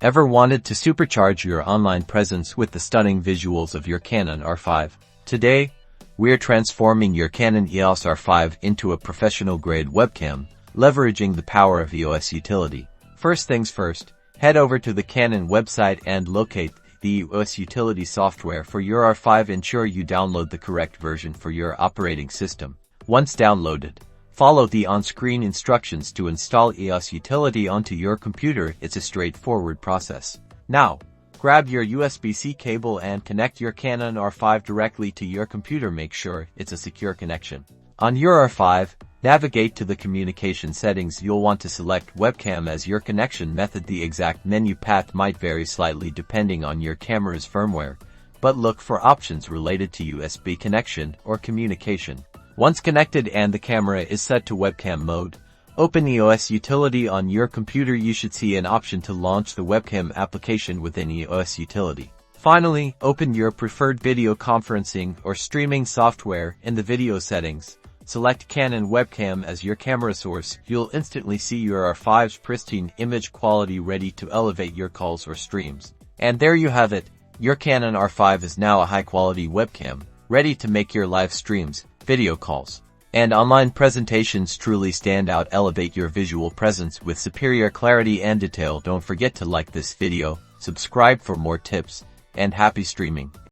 Ever wanted to supercharge your online presence with the stunning visuals of your Canon R5? Today, we're transforming your Canon EOS R5 into a professional-grade webcam, leveraging the power of EOS Utility. First things first, head over to the Canon website and locate the EOS Utility software for your R5. Ensure you download the correct version for your operating system. Once downloaded, follow the on-screen instructions to install EOS Utility onto your computer. It's a straightforward process. Now, grab your USB-C cable and connect your Canon R5 directly to your computer. Make sure it's a secure connection. On your R5, navigate to the communication settings. You'll want to select Webcam as your connection method. The exact menu path might vary slightly depending on your camera's firmware, but look for options related to USB connection or communication. Once connected and the camera is set to webcam mode, open EOS Utility on your computer. You should see an option to launch the webcam application within EOS Utility. Finally, open your preferred video conferencing or streaming software. In the video settings, select Canon Webcam as your camera source. You'll instantly see your R5's pristine image quality, ready to elevate your calls or streams. And there you have it. Your Canon R5 is now a high-quality webcam, ready to make your live streams, video calls, and online presentations truly stand out. Elevate your visual presence with superior clarity and detail. Don't forget to like this video, subscribe for more tips, and happy streaming.